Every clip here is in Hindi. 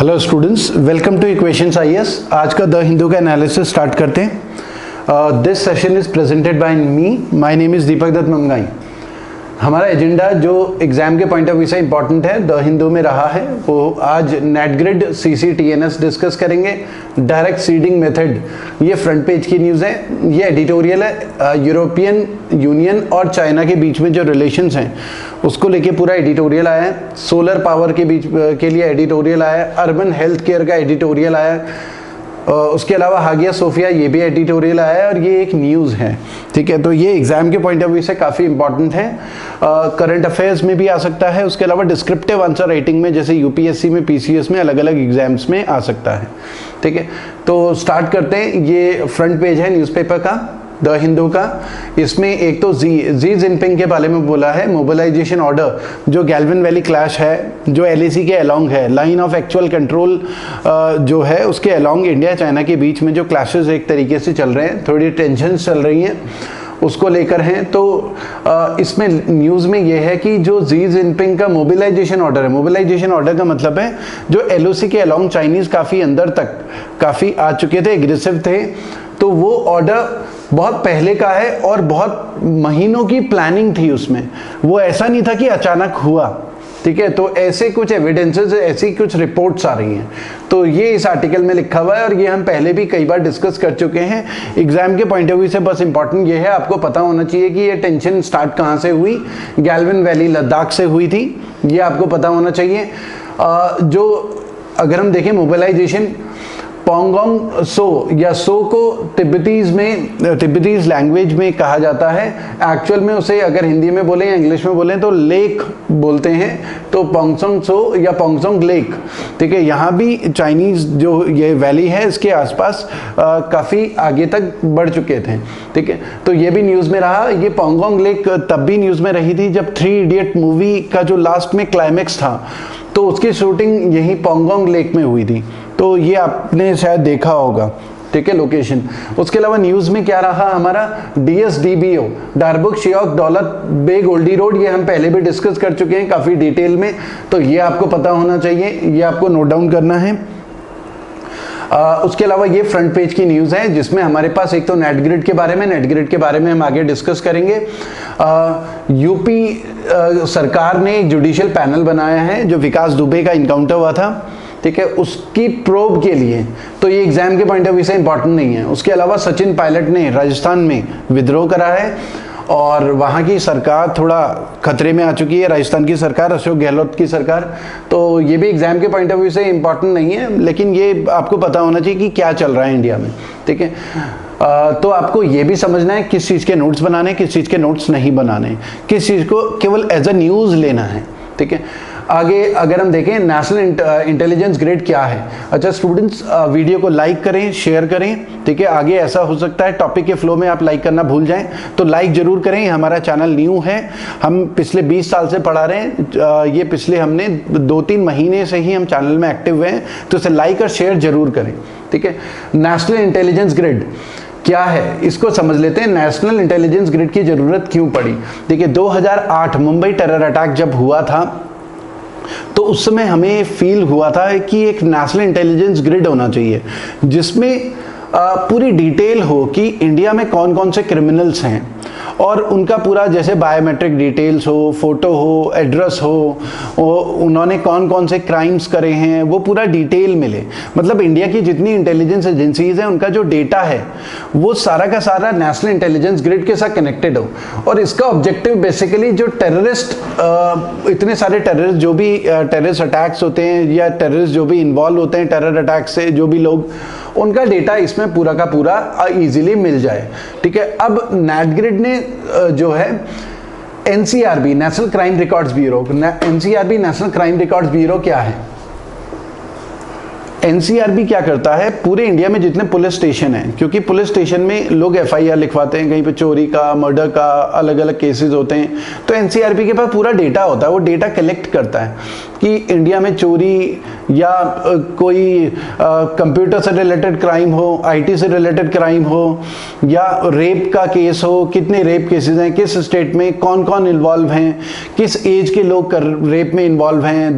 Hello students, welcome to Equations IAS. आज का द हिंदू का एनालिसिस स्टार्ट करते हैं। This session is presented by me. My name is Deepak Dutt Mangai. हमारा एजेंडा जो एग्जाम के पॉइंट ऑफ व्यू से इंपॉर्टेंट है, द हिंदू में रहा है, वो आज नेट ग्रिड CCTNS डिस्कस करेंगे। डायरेक्ट सीडिंग मेथड, ये फ्रंट पेज की न्यूज़ है, ये एडिटोरियल है। यूरोपियन यूनियन और चाइना के बीच में जो रिलेशंस हैं उसको लेके पूरा एडिटोरियल आया है। सोलर पावर के बीच के लिए एडिटोरियल आया है। अर्बन हेल्थ केयर का एडिटोरियल आया है। उसके अलावा हागिया सोफिया, ये भी एडिटोरियल आया है और ये एक न्यूज़ है। ठीक है, तो ये एग्जाम के पॉइंट ऑफ व्यू से काफ़ी इंपॉर्टेंट है। करंट अफेयर्स में भी आ सकता है। उसके अलावा डिस्क्रिप्टिव आंसर राइटिंग में, जैसे यूपीएससी में, पीसीएस में, अलग अलग एग्जाम्स में आ सकता है। ठीक है, तो स्टार्ट करते हैं। ये फ्रंट पेज है न्यूज़पेपर का, द हिंदू का। इसमें एक तो जी जिनपिंग के बारे में बोला है। मोबिलाइजेशन ऑर्डर, जो गैल्वन वैली क्लैश है, जो LAC के अलोंग है, लाइन ऑफ एक्चुअल कंट्रोल जो है उसके अलोंग इंडिया चाइना के बीच में जो क्लैशेस एक तरीके से चल रहे हैं, थोड़ी टेंशन चल रही हैं, उसको लेकर हैं। तो इसमें न्यूज़ में ये है कि जो जी जिनपिंग का मोबिलाइजेशन ऑर्डर है, मोबिलाइजेशन ऑर्डर का मतलब है जो LOC के अलोंग चाइनीज़ काफ़ी अंदर तक काफ़ी आ चुके थे, एग्रेसिव थे, तो वो ऑर्डर बहुत पहले का है और बहुत महीनों की प्लानिंग थी उसमें। वो ऐसा नहीं था कि अचानक हुआ। ठीक है, तो ऐसे कुछ एविडेंसेस, ऐसी कुछ रिपोर्ट्स आ रही हैं। तो ये इस आर्टिकल में लिखा हुआ है और ये हम पहले भी कई बार डिस्कस कर चुके हैं। एग्जाम के पॉइंट ऑफ व्यू से बस इंपॉर्टेंट ये है, आपको पता होना चाहिए कि ये टेंशन स्टार्ट कहाँ से हुई। गैल्वन वैली लद्दाख से हुई थी, ये आपको पता होना चाहिए। जो अगर हम देखें मोबिलाइजेशन, पोंगोंग सो या सो को तिब्बतीज लैंग्वेज में कहा जाता है। एक्चुअल में उसे अगर हिंदी में बोलें या इंग्लिश में बोलें तो लेक बोलते हैं, तो पोंगसोंग सो या पोंगसोंग लेक। ठीक है, यहाँ भी चाइनीज जो ये वैली है इसके आसपास काफ़ी आगे तक बढ़ चुके थे। ठीक है, तो ये भी न्यूज़ में रहा। ये पोंगोंग लेक तब भी न्यूज़ में रही थी जब 3 इडियट मूवी का जो लास्ट में क्लाइमेक्स था, तो उसकी शूटिंग यही पोंगोंग लेक में हुई थी। तो ये आपने शायद देखा होगा। ठीक है, लोकेशन। उसके अलावा न्यूज़ में क्या रहा हमारा, DSDBO, डारबुक शियोक दौलत बे गोल्डी रोड, ये हम पहले भी डिस्कस कर चुके हैं काफ़ी डिटेल में, तो ये आपको पता होना चाहिए, ये आपको नोट डाउन करना है। उसके अलावा ये फ्रंट पेज की न्यूज़ है जिसमें हमारे पास एक तो नेट ग्रिड के बारे में हम आगे डिस्कस करेंगे। यूपी सरकार ने एक जुडिशियल पैनल बनाया है जो विकास दुबे का इनकाउंटर हुआ था, ठीक है, उसकी प्रोब के लिए। तो ये एग्जाम के पॉइंट ऑफ व्यू से इंपॉर्टेंट नहीं है। उसके अलावा सचिन पायलट ने राजस्थान में विद्रोह करा है और वहाँ की सरकार थोड़ा खतरे में आ चुकी है, राजस्थान की सरकार, अशोक गहलोत की सरकार। तो ये भी एग्जाम के पॉइंट ऑफ व्यू से इंपॉर्टेंट नहीं है, लेकिन ये आपको पता होना चाहिए कि क्या चल रहा है इंडिया में। ठीक है, तो आपको ये भी समझना है किस चीज़ के नोट्स बनाने, किस चीज़ के नोट्स नहीं बनाने, किस चीज़ को केवल एज अ न्यूज़ लेना है। ठीक है, आगे अगर हम देखें नेशनल इंटेलिजेंस ग्रिड क्या है। अच्छा स्टूडेंट्स, वीडियो को लाइक करें, शेयर करें। ठीक है, आगे ऐसा हो सकता है टॉपिक के फ्लो में आप लाइक करना भूल जाएं, तो लाइक जरूर करें। हमारा चैनल न्यू है, हम पिछले 20 साल से पढ़ा रहे हैं। ये पिछले हमने 2-3 महीने से ही हम चैनल में एक्टिव हुए हैं, तो इसे लाइक और शेयर जरूर करें। ठीक है, नेशनल इंटेलिजेंस ग्रिड क्या है इसको समझ लेते हैं। नेशनल इंटेलिजेंस ग्रिड की जरूरत क्यों पड़ी। देखिए 2008 मुंबई टेरर अटैक जब हुआ था, तो उस समय हमें फील हुआ था कि एक नेशनल इंटेलिजेंस ग्रिड होना चाहिए जिसमें पूरी डिटेल हो कि इंडिया में कौन कौन से क्रिमिनल्स हैं और उनका पूरा, जैसे बायोमेट्रिक डिटेल्स हो, फोटो हो, एड्रेस हो, उन्होंने कौन कौन से क्राइम्स करे हैं, वो पूरा डिटेल मिले। मतलब इंडिया की जितनी इंटेलिजेंस एजेंसीज हैं उनका जो डेटा है वो सारा का सारा नेशनल इंटेलिजेंस ग्रिड के साथ कनेक्टेड हो। और इसका ऑब्जेक्टिव बेसिकली जो टेररिस्ट, इतने सारे टेररिस्ट जो भी टेररिस्ट अटैक्स होते हैं या टेररिस्ट जो भी इन्वॉल्व होते हैं टेरर अटैक से, जो भी लोग, उनका डेटा इसमें पूरा का पूरा इजीली मिल जाए। ठीक है, अब नेट ग्रिड ने जो है NCRB, national crime records bureau, NCRB national crime records bureau क्या है। NCRB क्या करता है, पूरे इंडिया में जितने पुलिस स्टेशन हैं, क्योंकि पुलिस स्टेशन में लोग FIR लिखवाते हैं, कहीं पे चोरी का, मर्डर का, अलग अलग केसेस होते हैं, तो NCRB के पास पूरा डेटा होता है। वो डेटा कलेक्ट करता है कि इंडिया में चोरी या कोई कंप्यूटर से रिलेटेड क्राइम हो, आईटी से रिलेटेड क्राइम हो, या रेप का केस हो, कितने रेप केसेस हैं, किस स्टेट में कौन कौन इन्वॉल्व हैं, किस एज के लोग रेप में इन्वॉल्व हैं,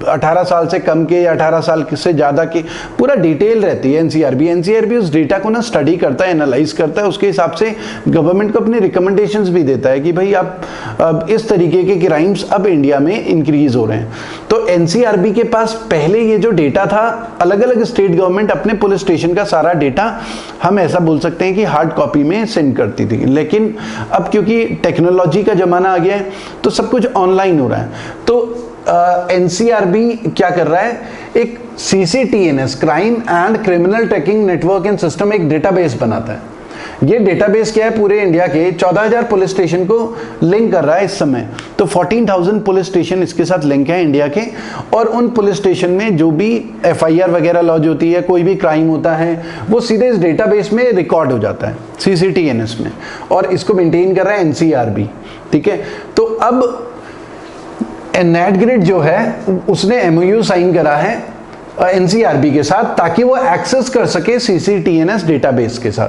18 साल से कम के या 18 साल से ज़्यादा के, पूरा डिटेल रहती है एनसीआरबी। एनसीआरबी उस डेटा को ना स्टडी करता है, एनालाइज करता है, उसके हिसाब से गवर्नमेंट को अपने रिकमेंडेशंस भी देता है कि भाई आप इस तरीके के क्राइम्स अब इंडिया में इंक्रीज हो रहे हैं। तो एनसीआरबी के पास पहले ये जो डेटा था, अलग अलग स्टेट गवर्नमेंट अपने पुलिस स्टेशन का सारा डेटा हम ऐसा बोल सकते हैं कि हार्ड कॉपी में सेंड करती थी, लेकिन अब क्योंकि टेक्नोलॉजी का जमाना आ गया है तो सब कुछ ऑनलाइन हो रहा है। तो एनसीआरबी क्या कर रहा है, एक CCTNS, crime and criminal tracking network and system, एक डेटाबेस बनाता है। ये डेटाबेस क्या है, पूरे इंडिया के 14,000 पुलिस स्टेशन को लिंक कर रहा है इस समय। तो 14,000 पुलिस स्टेशन इसके साथ लिंक है इंडिया के, और उन पुलिस स्टेशन में जो भी एफआईआर वगैरह लॉन्च होती है, कोई भी क्राइम होता है, वो सीधे इस डेटाबेस में रिकॉर्ड हो जाता है सीसीटीएनएस में, और इसको मेंटेन कर रहा है एनसीआरबी। ठीक है, तो अब नेटग्रिड जो है उसने एमओयू साइन करा है एनसीआरबी के साथ, ताकि वो एक्सेस कर सके सीसीटीएनएस डेटाबेस के साथ,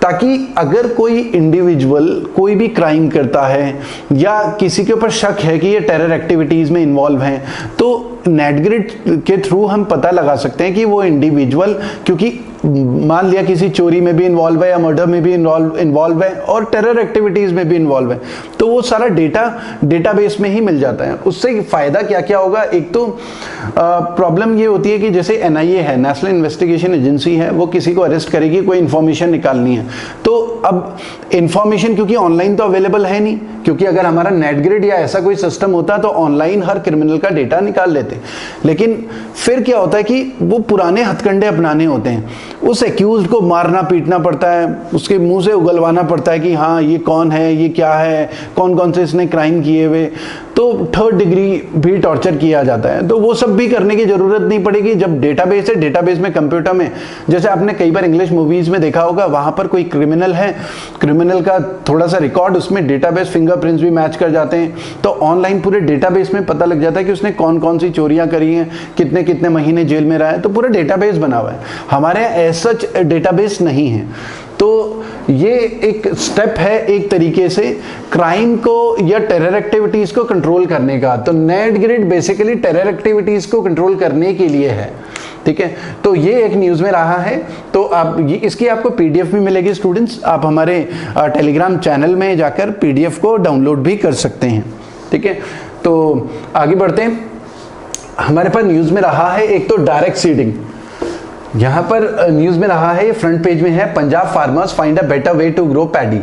ताकि अगर कोई इंडिविजुअल कोई भी क्राइम करता है या किसी के ऊपर शक है कि ये टेरर एक्टिविटीज में इन्वॉल्व हैं, तो नेटग्रिड के थ्रू हम पता लगा सकते हैं कि वो इंडिविजुअल, क्योंकि मान लिया किसी चोरी में भी इन्वॉल्व है या मर्डर में भी इन्वॉल्व है और टेरर एक्टिविटीज में भी इन्वॉल्व है, तो वो सारा डेटा डेटाबेस में ही मिल जाता है। उससे फायदा क्या क्या होगा, एक तो प्रॉब्लम ये होती है कि जैसे एनआईए है, नेशनल इन्वेस्टिगेशन एजेंसी है, वो किसी को अरेस्ट करेगी, कोई इंफॉर्मेशन निकालनी है, तो अब इंफॉर्मेशन क्योंकि ऑनलाइन तो अवेलेबल है नहीं, क्योंकि अगर हमारा नेटग्रिड या ऐसा कोई सिस्टम होता तो ऑनलाइन हर क्रिमिनल का डेटा निकाल लेते। लेकिन फिर क्या होता है कि वो पुराने हथकंडे अपनाने होते हैं, उस एक्यूज्ड को मारना पीटना पड़ता है, उसके मुंह से उगलवाना पड़ता है कि हाँ ये कौन है, ये क्या है, कौन कौन से इसने क्राइम किए हुए, तो 3rd डिग्री भी टॉर्चर किया जाता है। तो वो सब भी करने की जरूरत नहीं पड़ेगी जब डेटाबेस है, डेटाबेस में कंप्यूटर में, जैसे आपने कई बार इंग्लिश मूवीज में देखा होगा, वहां पर कोई क्रिमिनल है, क्रिमिनल का थोड़ा सा रिकॉर्ड, उसमें डेटाबेस फिंगरप्रिंट्स भी मैच कर जाते हैं, तो ऑनलाइन पूरे डेटाबेस में पता लग जाता है कि उसने कौन कौन सी चोरियां करी हैं, कितने कितने महीने जेल में रहा है, तो पूरा डेटाबेस बना हुआ है। हमारे एज सच डेटाबेस नहीं है, तो ये एक स्टेप है एक तरीके से क्राइम को या टेरर एक्टिविटीज को कंट्रोल करने का। तो नेटग्रिड बेसिकली टेरर एक्टिविटीज को कंट्रोल करने के लिए है। ठीक है, तो ये एक न्यूज में रहा है, तो आप इसकी आपको पीडीएफ भी मिलेगी स्टूडेंट्स, आप हमारे टेलीग्राम चैनल में जाकर पीडीएफ को डाउनलोड भी कर सकते हैं। ठीक है, तो आगे बढ़ते हैं। हमारे पास न्यूज में रहा है एक तो डायरेक्ट सीडिंग, यहां पर न्यूज में रहा है, ये फ्रंट पेज में है, Punjab farmers find a better way to grow paddy.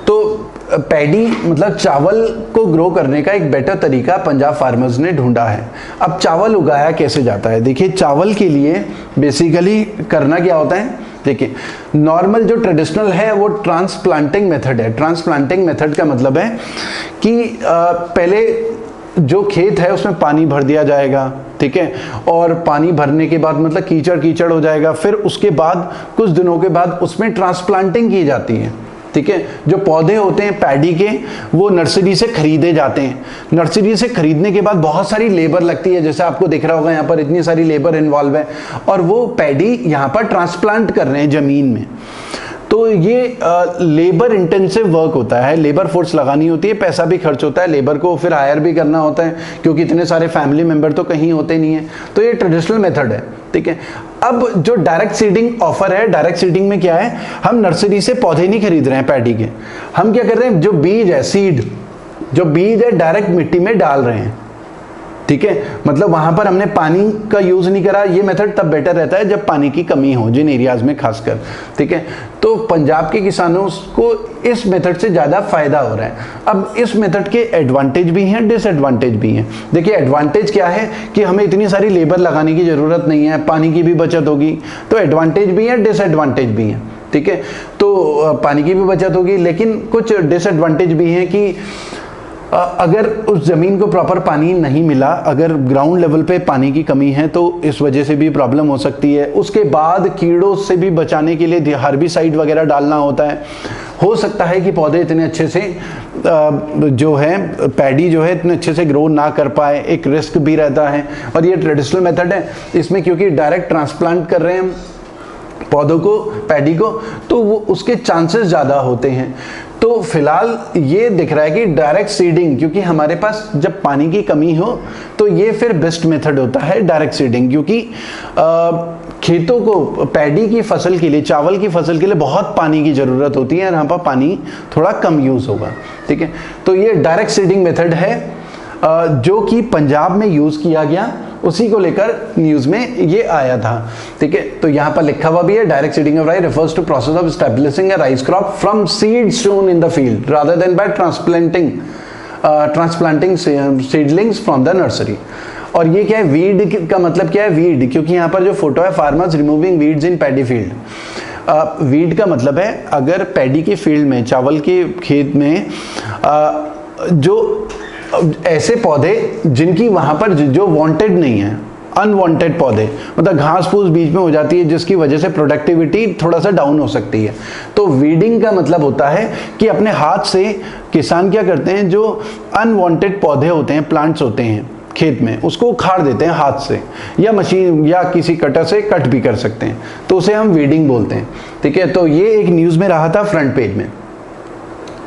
तो पैडी मतलब चावल को ग्रो करने का एक बेटर तरीका पंजाब फार्मर्स ने ढूंढा है। अब चावल उगाया कैसे जाता है, देखिए चावल के लिए बेसिकली करना क्या होता है, देखिए नॉर्मल जो ट्रेडिशनल है वो ट्रांसप्लांटिंग मेथड है। ट्रांसप्लांटिंग मेथड का मतलब है कि पहले जो खेत है उसमें पानी भर दिया जाएगा, ठीक है, और पानी भरने के बाद मतलब कीचड़ कीचड़ हो जाएगा, फिर उसके बाद कुछ दिनों के बाद उसमें ट्रांसप्लांटिंग की जाती है। ठीक है, जो पौधे होते हैं पैडी के वो नर्सरी से खरीदे जाते हैं। नर्सरी से खरीदने के बाद बहुत सारी लेबर लगती है, जैसे आपको दिख रहा होगा यहाँ पर इतनी सारी लेबर इन्वॉल्व है, और वो पैडी यहाँ पर ट्रांसप्लांट कर रहे हैं जमीन में। तो ये लेबर इंटेंसिव वर्क होता है, लेबर फोर्स लगानी होती है, पैसा भी खर्च होता है, लेबर को फिर हायर भी करना होता है, क्योंकि इतने सारे फैमिली मेंबर तो कहीं होते नहीं है। तो ये ट्रेडिशनल मेथड है। ठीक है, अब जो डायरेक्ट सीडिंग ऑफर है, डायरेक्ट सीडिंग में क्या है, हम नर्सरी से पौधे नहीं खरीद रहे हैं पैडी के, हम क्या कर रहे हैं, जो बीज है, सीड जो बीज है डायरेक्ट मिट्टी में डाल रहे हैं। ठीक है, मतलब वहां पर हमने पानी का यूज नहीं करा। ये मेथड तब बेटर रहता है जब पानी की कमी हो, जिन एरियाज में खासकर। ठीक है, तो पंजाब के किसानों को इस मेथड से ज्यादा फायदा हो रहा है। अब इस मेथड के एडवांटेज भी हैं, डिसएडवांटेज भी हैं। देखिए एडवांटेज क्या है कि हमें इतनी सारी लेबर लगाने की जरूरत नहीं है, पानी की भी बचत होगी, तो एडवांटेज भी है, डिसएडवांटेज भी है। ठीक है, तो पानी की भी बचत होगी, लेकिन कुछ डिसएडवांटेज भी हैं कि अगर उस ज़मीन को प्रॉपर पानी नहीं मिला, अगर ग्राउंड लेवल पे पानी की कमी है तो इस वजह से भी प्रॉब्लम हो सकती है। उसके बाद कीड़ों से भी बचाने के लिए हर्बिसाइड वगैरह डालना होता है। हो सकता है कि पौधे इतने अच्छे से जो है पैडी जो है इतने अच्छे से ग्रो ना कर पाए, एक रिस्क भी रहता है। और ये ट्रेडिशनल मेथड है, इसमें क्योंकि डायरेक्ट ट्रांसप्लांट कर रहे हैं हम पौधों को, पैडी को, तो वो उसके चांसेस ज़्यादा होते हैं। तो फिलहाल ये दिख रहा है कि डायरेक्ट सीडिंग, क्योंकि हमारे पास जब पानी की कमी हो तो ये फिर बेस्ट मेथड होता है डायरेक्ट सीडिंग, क्योंकि खेतों को पैडी की फसल के लिए, चावल की फसल के लिए बहुत पानी की ज़रूरत होती है और यहाँ पर पानी थोड़ा कम यूज़ होगा। ठीक है, तो ये डायरेक्ट सीडिंग मेथड है जो कि पंजाब में यूज़ किया गया, उसी को लेकर न्यूज़ में ये आया था। ठीक है, तो यहाँ पर लिखा हुआ भी है, direct seeding of rice refers to process of establishing a rice crop from seed sown in the field rather than by transplanting seedlings from the nursery. और ये क्या है, वीड का मतलब क्या है, वीड, क्योंकि यहाँ पर जो फोटो है फार्मर्स रिमूविंग वीड्स इन पैडी फील्ड। वीड का मतलब है अगर पैडी की फील्ड में, चावल के खेत में जो ऐसे पौधे जिनकी वहां पर जो वांटेड नहीं है, अनवांटेड पौधे, मतलब घास फूस बीच में हो जाती है जिसकी वजह से प्रोडक्टिविटी थोड़ा सा डाउन हो सकती है। तो वीडिंग का मतलब होता है कि अपने हाथ से किसान क्या करते हैं, जो अनवांटेड पौधे होते हैं, प्लांट्स होते हैं खेत में, उसको उखाड़ देते हैं हाथ से, या मशीन या किसी कटर से कट भी कर सकते हैं, तो उसे हम वीडिंग बोलते हैं। ठीक है, तो ये एक न्यूज़ में रहा था फ्रंट पेज में।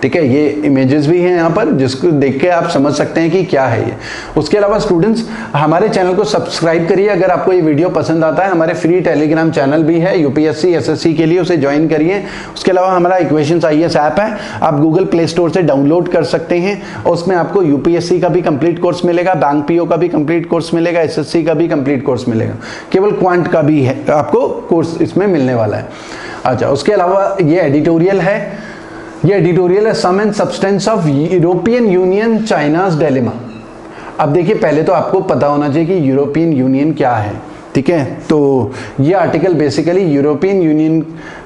ठीक है, ये इमेजेस भी हैं यहाँ पर जिसको देख के आप समझ सकते हैं कि क्या है ये। उसके अलावा स्टूडेंट्स हमारे चैनल को सब्सक्राइब करिए अगर आपको ये वीडियो पसंद आता है। हमारे फ्री टेलीग्राम चैनल भी है यूपीएससी एसएससी के लिए, उसे ज्वाइन करिए। उसके अलावा हमारा इक्वेशंस आईएएस ऐप है, आप गूगल प्ले स्टोर से डाउनलोड कर सकते हैं और उसमें आपको यूपीएससी का भी कंप्लीट कोर्स मिलेगा, बैंक पीओ का भी कंप्लीट कोर्स मिलेगा, एसएससी का भी कंप्लीट कोर्स मिलेगा, केवल क्वांट का भी है आपको कोर्स इसमें मिलने वाला है। अच्छा, उसके अलावा ये एडिटोरियल है, ये एडिटोरियल है sum and substance of European Union China's dilemma. अब देखिए, पहले तो आपको पता होना चाहिए कि यूरोपियन यूनियन क्या है। ठीक है, तो ये आर्टिकल बेसिकली यूरोपियन यूनियन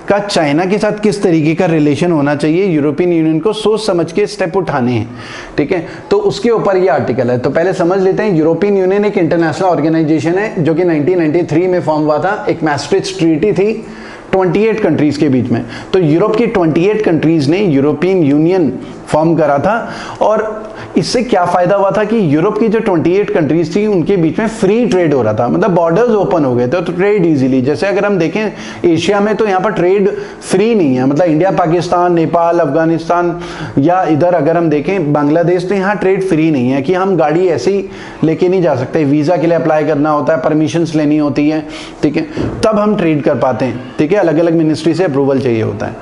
का चाइना के साथ किस तरीके का रिलेशन होना चाहिए, यूरोपियन यूनियन को सोच समझ के स्टेप उठाने हैं। ठीक है, तो उसके ऊपर ये आर्टिकल है। तो पहले समझ लेते हैं, यूरोपियन यूनियन एक इंटरनेशनल ऑर्गेनाइजेशन है जो कि 1993 में फॉर्म हुआ था। एक मैस्ट्रिक्ट ट्रीटी थी 28 कंट्रीज के बीच में, तो यूरोप की 28 कंट्रीज ने यूरोपियन यूनियन फॉर्म करा था। और इससे क्या फायदा हुआ था कि यूरोप की जो 28 कंट्रीज थी उनके बीच में फ्री ट्रेड हो रहा था, मतलब बॉर्डर्स ओपन हो गए थे, तो ट्रेड इजीली। जैसे अगर हम देखें एशिया में तो यहाँ पर ट्रेड फ्री नहीं है, मतलब इंडिया, पाकिस्तान, नेपाल, अफगानिस्तान या इधर अगर हम देखें बांग्लादेश, तो यहाँ ट्रेड फ्री नहीं है कि हम गाड़ी ऐसे ही लेके नहीं जा सकते, वीज़ा के लिए अप्लाई करना होता है, परमिशंस लेनी होती है। ठीक है, तब हम ट्रेड कर पाते हैं। ठीक है, अलग अलग मिनिस्ट्री से अप्रूवल चाहिए होता है।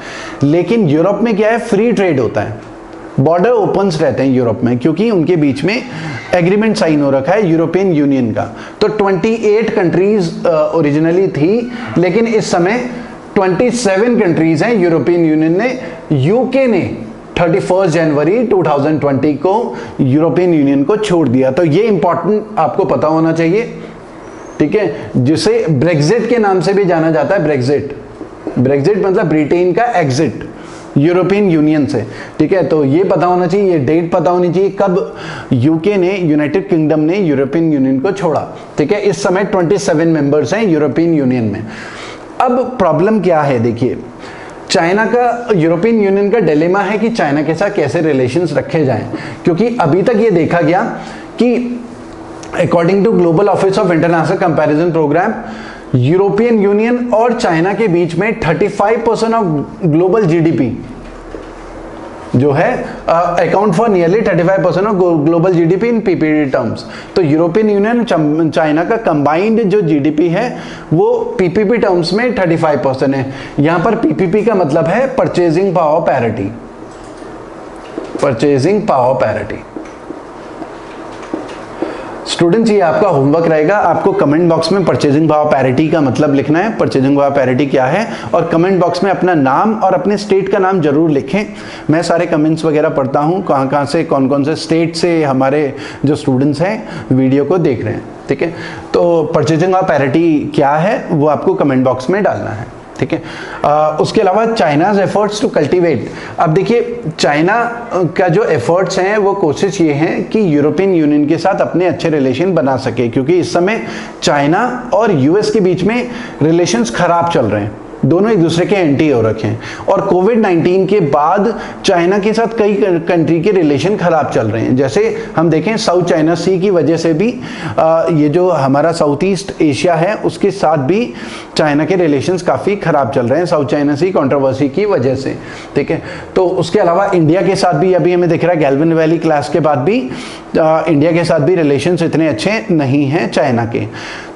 लेकिन यूरोप में क्या है, फ्री ट्रेड होता है, बॉर्डर ओपन्स रहते हैं यूरोप में, क्योंकि उनके बीच में एग्रीमेंट साइन हो रखा है यूरोपियन यूनियन का। तो 28 कंट्रीज ओरिजिनली थी, लेकिन इस समय 27 कंट्रीज हैं यूरोपियन यूनियन ने। यूके ने 31 जनवरी 2020 को यूरोपियन यूनियन को छोड़ दिया। तो ये इंपॉर्टेंट आपको पता होना चाहिए। ठीक है, जिसे ब्रेक्जिट के नाम से भी जाना जाता है। ब्रेक्जिट, ब्रेक्जिट मतलब ब्रिटेन का एग्जिट यूरोपियन यूनियन से। ठीक है, तो ये पता होना चाहिए, ये डेट पता होनी चाहिए कब यूके ने, यूनाइटेड किंगडम ने यूरोपियन यूनियन को छोड़ा। ठीक है, इस समय 27 मेंबर्स हैं यूरोपियन यूनियन में। अब प्रॉब्लम क्या है, देखिए, चाइना का यूरोपियन यूनियन का डिलेमा है कि चाइना के साथ कैसे रिलेशंस रखे जाएं, क्योंकि अभी तक ये देखा गया कि according to global office of international comparison programme, European Union और चाइना के बीच में 35% ऑफ ग्लोबल जीडीपी जो है account for nearly 35% of global GDP in PPP terms. तो यूरोपियन यूनियन चाइना का कंबाइंड जो जीडीपी है वो पीपीपी टर्म्स में 35% है। यहां पर पीपीपी का मतलब है purchasing power parity, purchasing power parity. Students, ये आपका होमवर्क रहेगा, आपको कमेंट बॉक्स में परचेजिंग पावर पैरिटी का मतलब लिखना है, परचेजिंग पावर पैरिटी क्या है, और कमेंट बॉक्स में अपना नाम और अपने स्टेट का नाम जरूर लिखें। मैं सारे कमेंट्स वगैरह पढ़ता हूँ, कहाँ से कौन कौन से स्टेट से हमारे जो स्टूडेंट्स हैं वीडियो को देख रहे हैं। ठीक है, तो परचेजिंग पावर पैरिटी क्या है वो आपको कमेंट बॉक्स में डालना है। ठीक है। उसके अलावा चाइनाज एफर्ट्स टू कल्टीवेट, अब देखिए चाइना का जो एफर्ट्स हैं वो कोशिश ये है कि यूरोपियन यूनियन के साथ अपने अच्छे रिलेशन बना सके, क्योंकि इस समय चाइना और यूएस के बीच में रिलेशंस खराब चल रहे हैं, दोनों एक दूसरे के एंटी हो रखे हैं। और कोविड-19 के बाद चाइना के साथ कई कंट्री के रिलेशन खराब चल रहे हैं। जैसे हम देखें साउथ चाइना सी की वजह से भी ये जो हमारा साउथ ईस्ट एशिया है उसके साथ भी चाइना के रिलेशंस काफ़ी खराब चल रहे हैं साउथ चाइना सी कंट्रोवर्सी की वजह से, ठीक है। तो उसके अलावा इंडिया के साथ भी अभी हमें दिख रहा है गैल्वन वैली क्लास के बाद भी इंडिया के साथ भी रिलेशंस इतने अच्छे नहीं हैं चाइना के।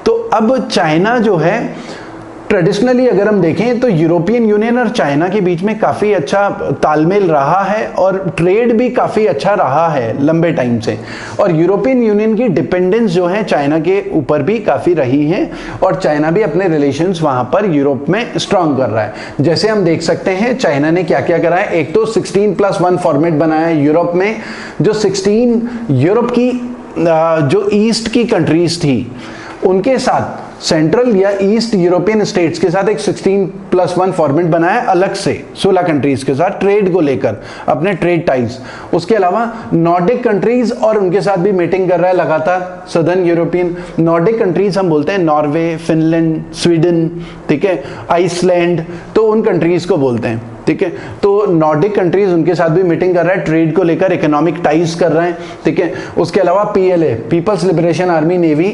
तो अब चाइना जो है ट्रेडिशनली अगर हम देखें तो यूरोपियन यूनियन और चाइना के बीच में काफ़ी अच्छा तालमेल रहा है और ट्रेड भी काफ़ी अच्छा रहा है लंबे टाइम से, और यूरोपियन यूनियन की डिपेंडेंस जो है चाइना के ऊपर भी काफ़ी रही है, और चाइना भी अपने रिलेशंस वहाँ पर यूरोप में स्ट्रांग कर रहा है। जैसे हम देख सकते हैं चाइना ने क्या क्या करा है, एक तो 16+1 फॉर्मेट बनाया है यूरोप में, जो 16 यूरोप की जो ईस्ट की कंट्रीज थी उनके साथ सेंट्रल या ईस्ट यूरोपियन स्टेट्स के साथ एक 16+1 फॉर्मेट बनाया अलग से 16 कंट्रीज के साथ ट्रेड को लेकर, अपने ट्रेड टाइज। उसके अलावा नॉर्डिक कंट्रीज और उनके साथ भी मीटिंग कर रहा है लगातार, सदर्न यूरोपियन नॉर्डिक कंट्रीज हम बोलते हैं नॉर्वे, फिनलैंड, स्वीडन, ठीक है, आइसलैंड, तो उन कंट्रीज को बोलते हैं, ठीक है। तो नॉर्डिक कंट्रीज उनके साथ भी मीटिंग कर रहा है, ट्रेड को लेकर इकोनॉमिक टाइज कर रहे हैं, ठीक है। उसके अलावा PLA People's Liberation Army Navy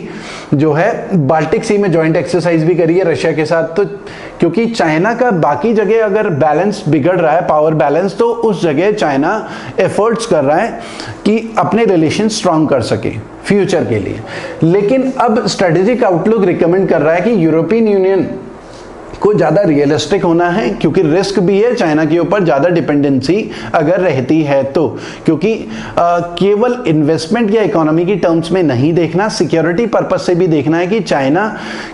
जो है बाल्टिक सी में ज्वाइंट एक्सरसाइज भी करी है रशिया के साथ। तो क्योंकि चाइना का बाकी जगह अगर बैलेंस बिगड़ रहा है, पावर बैलेंस, तो उस जगह चाइना एफर्ट्स कर रहा है कि अपने रिलेशन स्ट्रांग कर सके फ्यूचर के लिए। लेकिन अब स्ट्रेटेजिक आउटलुक रिकमेंड कर रहा है कि यूरोपियन यूनियन को ज़्यादा रियलिस्टिक होना है, क्योंकि रिस्क भी है चाइना के ऊपर ज़्यादा डिपेंडेंसी अगर रहती है तो, क्योंकि केवल इन्वेस्टमेंट या इकोनॉमी की टर्म्स में नहीं देखना, सिक्योरिटी पर्पस से भी देखना है कि चाइना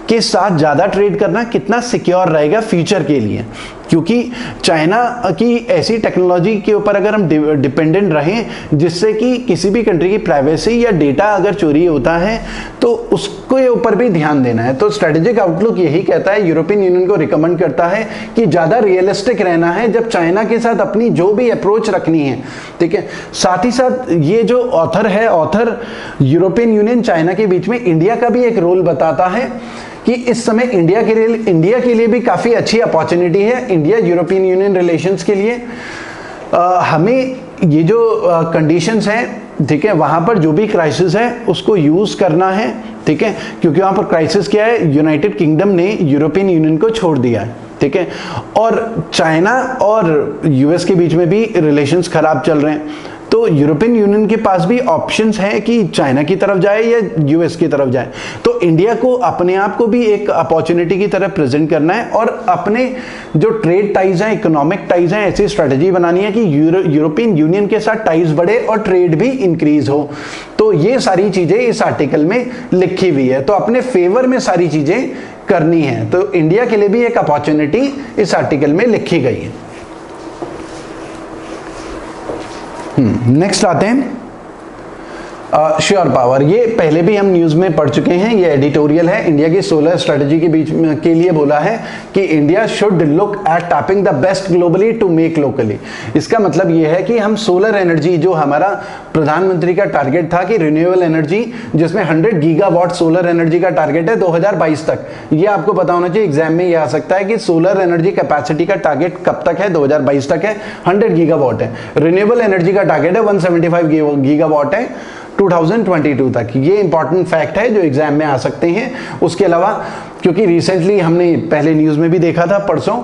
के साथ ज़्यादा ट्रेड करना कितना सिक्योर रहेगा फ्यूचर के लिए। क्योंकि चाइना की ऐसी टेक्नोलॉजी के ऊपर अगर हम डिपेंडेंट रहें जिससे कि किसी भी कंट्री की प्राइवेसी या डेटा अगर चोरी होता है तो उसके ऊपर भी ध्यान देना है। तो स्ट्रेटेजिक आउटलुक यही कहता है, यूरोपियन यूनियन को रिकमेंड करता है कि ज़्यादा रियलिस्टिक रहना है जब चाइना के साथ अपनी जो भी अप्रोच रखनी है, ठीक है। साथ ही साथ ये जो ऑथर है, ऑथर यूरोपियन यूनियन चाइना के बीच में इंडिया का भी एक रोल बताता है कि इस समय इंडिया के लिए भी काफ़ी अच्छी अपॉर्चुनिटी है इंडिया यूरोपियन यूनियन रिलेशंस के लिए। हमें ये जो कंडीशंस हैं, ठीक है, वहाँ पर जो भी क्राइसिस है उसको यूज़ करना है, ठीक है, क्योंकि वहाँ पर क्राइसिस क्या है, यूनाइटेड किंगडम ने यूरोपियन यूनियन को छोड़ दिया है, ठीक है, और चाइना और यूएस के बीच में भी रिलेशंस खराब चल रहे हैं। तो यूरोपियन यूनियन के पास भी ऑप्शंस हैं कि चाइना की तरफ जाए या यूएस की तरफ जाए। तो इंडिया को अपने आप को भी एक अपॉर्चुनिटी की तरह प्रेजेंट करना है और अपने जो ट्रेड टाइज हैं, इकोनॉमिक टाइज हैं, ऐसी स्ट्रेटजी बनानी है कि यूरोपियन यूनियन के साथ टाइज बढ़े और ट्रेड भी इंक्रीज हो। तो ये सारी चीजें इस आर्टिकल में लिखी हुई है, तो अपने फेवर में सारी चीजें करनी है। तो इंडिया के लिए भी एक अपॉर्चुनिटी इस आर्टिकल में लिखी गई है। नेक्स्ट आते हैं श्योर पावर। ये पहले भी हम न्यूज़ में पढ़ चुके हैं, ये एडिटोरियल है। इंडिया की सोलर स्ट्रेटजी के बीच में के लिए बोला है कि India should look at tapping the best globally to make locally. इसका मतलब ये है कि हम सोलर एनर्जी, जो हमारा प्रधानमंत्री का टारगेट था कि रिन्यूएबल एनर्जी, जिसमें 100 गीगावाट सोलर एनर्जी का टारगेट है 2022 तक। ये आपको पता होना चाहिए, एग्जाम में ये आ सकता है कि सोलर एनर्जी कैपेसिटी का टारगेट कब तक है, 2022 तक है, 100 गीगावाट है। रिन्यूएबल एनर्जी का टारगेट है 175 गीगावाट है 2022 तक। ये इंपॉर्टेंट फैक्ट है जो एग्जाम में आ सकते हैं। उसके अलावा क्योंकि रिसेंटली हमने पहले न्यूज़ में भी देखा था परसों,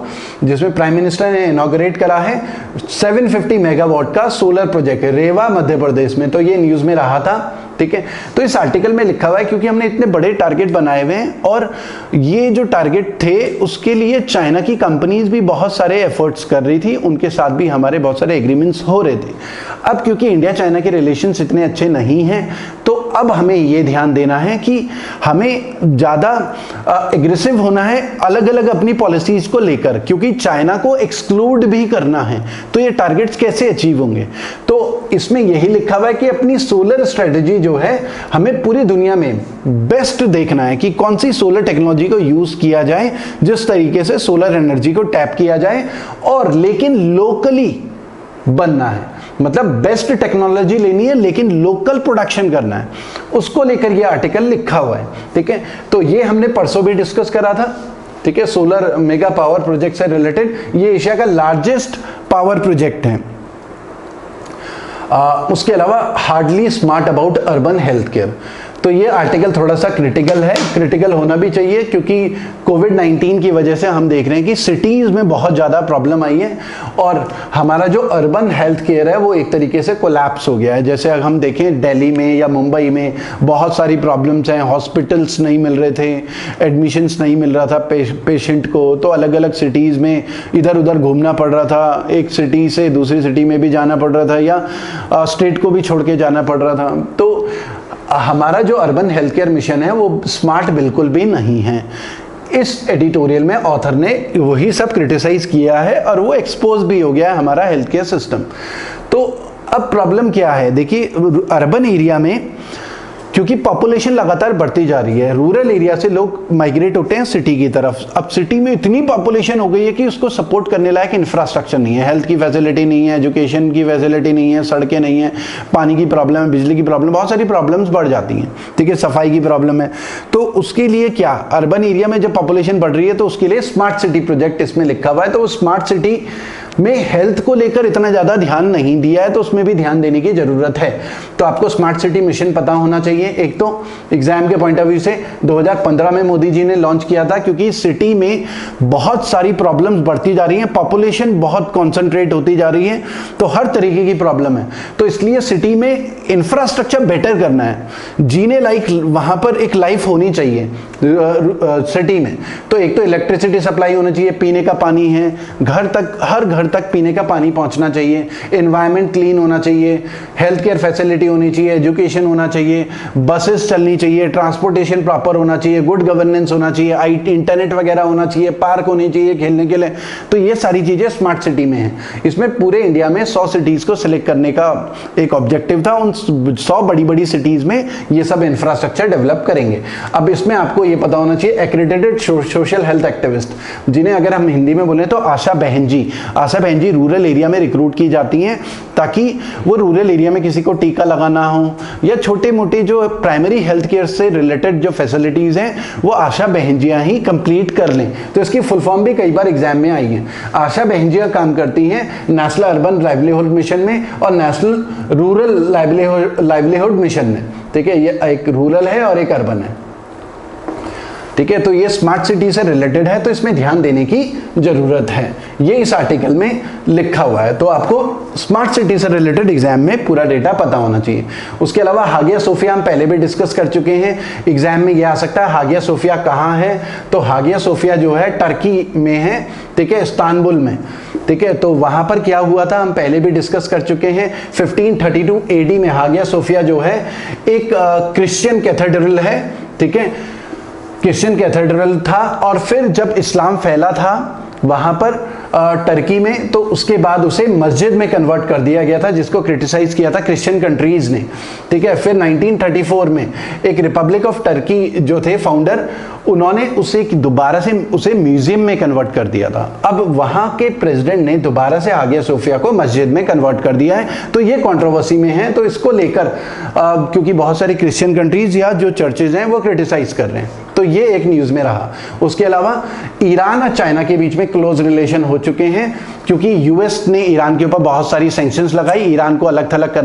जिसमें प्राइम मिनिस्टर ने इनॉग्रेट करा है 750 मेगावाट का सोलर प्रोजेक्ट रेवा मध्य प्रदेश में, तो ये न्यूज़ में रहा था, ठीक है। तो इस आर्टिकल में लिखा हुआ है क्योंकि हमने इतने बड़े टारगेट बनाए हुए हैं और ये जो टारगेट थे उसके लिए चाइना की कंपनीज भी बहुत सारे एफर्ट्स कर रही थी, उनके साथ भी हमारे बहुत सारे एग्रीमेंट्स हो रहे थे। अब क्योंकि इंडिया चाइना के रिलेशंस इतने अच्छे नहीं हैं, तो अब हमें ये ध्यान देना है कि हमें ज़्यादा एग्रेसिव होना है अलग अलग अपनी पॉलिसीज को लेकर, क्योंकि चाइना को एक्सक्लूड भी करना है। तो ये टारगेट्स कैसे अचीव होंगे? तो इसमें यही लिखा हुआ है कि अपनी सोलर स्ट्रेटजी जो है हमें पूरी दुनिया में बेस्ट देखना है कि कौन सी सोलर टेक्नोलॉजी को यूज किया जाए, जिस तरीके से सोलर एनर्जी को टैप किया जाए, और लेकिन लोकली बनना है। मतलब बेस्ट टेक्नोलॉजी लेनी है लेकिन लोकल प्रोडक्शन करना है, उसको लेकर ये आर्टिकल लिखा हुआ है। ठीक है, तो ये हमने परसों भी डिस्कस करा था। ठीक है, सोलर मेगा पावर प्रोजेक्ट से रिलेटेड ये एशिया का लार्जेस्ट पावर प्रोजेक्ट है। उसके अलावा hardly smart about urban health care, तो ये आर्टिकल थोड़ा सा क्रिटिकल है, क्रिटिकल होना भी चाहिए, क्योंकि कोविड-19 की वजह से हम देख रहे हैं कि सिटीज़ में बहुत ज़्यादा प्रॉब्लम आई है और हमारा जो अर्बन हेल्थ केयर है वो एक तरीके से कोलैप्स हो गया है। जैसे अगर हम देखें दिल्ली में या मुंबई में बहुत सारी प्रॉब्लम्स हैं, हॉस्पिटल्स नहीं मिल रहे थे, एडमिशन्स नहीं मिल रहा था पेशेंट को, तो अलग अलग सिटीज़ में इधर उधर घूमना पड़ रहा था, एक सिटी से दूसरी सिटी में भी जाना पड़ रहा था या स्टेट को भी छोड़ के जाना पड़ रहा था। तो हमारा जो अर्बन हेल्थ केयर मिशन है वो स्मार्ट बिल्कुल भी नहीं है। इस एडिटोरियल में ऑथर ने वही सब क्रिटिसाइज किया है और वो एक्सपोज भी हो गया है हमारा हेल्थ केयर सिस्टम। तो अब प्रॉब्लम क्या है? देखिए, अर्बन एरिया में क्योंकि पॉपुलेशन लगातार बढ़ती जा रही है, रूरल एरिया से लोग माइग्रेट होते हैं सिटी की तरफ। अब सिटी में इतनी पॉपुलेशन हो गई है कि उसको सपोर्ट करने लायक इंफ्रास्ट्रक्चर नहीं है, हेल्थ की फैसिलिटी नहीं है, एजुकेशन की फैसिलिटी नहीं है, सड़कें नहीं है, पानी की प्रॉब्लम है, बिजली की प्रॉब्लम, बहुत सारी प्रॉब्लम्स बढ़ जाती हैं। ठीक है, सफाई की प्रॉब्लम है। तो उसके लिए क्या, अर्बन एरिया में जब पॉपुलेशन बढ़ रही है तो उसके लिए स्मार्ट सिटी प्रोजेक्ट इसमें लिखा हुआ है। तो स्मार्ट सिटी में हेल्थ को लेकर इतना ज़्यादा ध्यान नहीं दिया है, तो उसमें भी ध्यान देने की ज़रूरत है। तो आपको स्मार्ट सिटी मिशन पता होना चाहिए। एक तो एग्जाम के पॉइंट ऑफ व्यू से 2015 में मोदी जी ने लॉन्च किया था, क्योंकि सिटी में बहुत सारी प्रॉब्लम्स बढ़ती जा रही हैं, पॉपुलेशन बहुत कॉन्सेंट्रेट होती जा रही है, तो हर तरीके की प्रॉब्लम है। तो इसलिए सिटी में इंफ्रास्ट्रक्चर बेटर करना है, जीने लाइक वहाँ पर एक लाइफ होनी चाहिए सिटी में। तो एक तो इलेक्ट्रिसिटी सप्लाई होना चाहिए, पीने का पानी है, घर तक, हर घर तक पीने का पानी पहुंचना चाहिए, एनवायरनमेंट क्लीन होना चाहिए, हेल्थ केयर फैसिलिटी होनी चाहिए, एजुकेशन होना चाहिए, बसेस चलनी चाहिए, ट्रांसपोर्टेशन प्रॉपर होना चाहिए, गुड गवर्नेंस होना चाहिए, आईटी इंटरनेट वगैरह होना चाहिए, पार्क होने चाहिए खेलने के लिए। तो ये सारी चीजें स्मार्ट सिटी में हैं। इसमें पूरे इंडिया में 100 सिटीज को सिलेक्ट करने का एक ऑब्जेक्टिव था। उन 100 बड़ी बड़ी सिटीज में ये सब इंफ्रास्ट्रक्चर डेवलप करेंगे। अब इसमें आपको ये पता होना चाहिए, एक्रेडिटेड सोशल हेल्थ एक्टिविस्ट, जिन्हें अगर हम हिंदी में बोले तो आशा बहन जी रूरल एरिया में रिक्रूट की जाती हैं, ताकि वो रूरल एरिया में किसी को टीका लगाना हो या छोटे मोटे जो प्राइमरी हेल्थ केयर से रिलेटेड जो फैसिलिटीज हैं वो आशा बहनजियां ही कंप्लीट कर लें। तो इसकी फुल फॉर्म भी कई बार एग्जाम में आई है। आशा बहनजियां काम करती हैं नेशनल अर्बन लाइवलीहुड मिशन में और नेशनल रूरल लाइवलीहुड मिशन में। ठीक है, ये एक रूरल है और एक अर्बन है। ठीक है, तो ये स्मार्ट सिटी से रिलेटेड है, तो इसमें ध्यान देने की जरूरत है। ये इस आर्टिकल में लिखा हुआ है। तो आपको स्मार्ट सिटी से रिलेटेड एग्जाम में पूरा डेटा पता होना चाहिए। उसके अलावा हागिया सोफिया हम पहले भी डिस्कस कर चुके हैं, एग्जाम में ये आ सकता है। हागिया सोफिया कहाँ है? तो हागिया सोफिया जो है टर्की में है। ठीक है, इस्तांबुल में। ठीक है, तो वहां पर क्या हुआ था हम पहले भी डिस्कस कर चुके हैं। 1532 AD में हागिया सोफिया जो है एक क्रिश्चियन कैथेड्रल है। ठीक है, क्रिश्चियन कैथेड्रल था, और फिर जब इस्लाम फैला था वहां पर टर्की में, तो उसके बाद उसे मस्जिद में कन्वर्ट कर दिया गया था, जिसको क्रिटिसाइज किया था क्रिश्चियन कंट्रीज ने। ठीक है, फिर 1934 में एक रिपब्लिक ऑफ टर्की जो थे फाउंडर, उन्होंने उसे दोबारा से उसे म्यूजियम में कन्वर्ट कर दिया था। अब वहां के प्रेसिडेंट ने दोबारा से हागिया सोफिया को मस्जिद में कन्वर्ट कर दिया है। तो ये कंट्रोवर्सी में है, तो इसको लेकर क्योंकि बहुत सारी क्रिश्चियन कंट्रीज या जो चर्चेज हैं वो क्रिटिसाइज कर रहे हैं, तो ये एक न्यूज में रहा। उसके अलावा ईरान और चाइना के बीच में क्लोज रिलेशन हो चुके हैं, क्योंकि यूएस ने ईरान के ऊपर बहुत सारी सैंक्शंस लगाई, ईरान को अलग थलग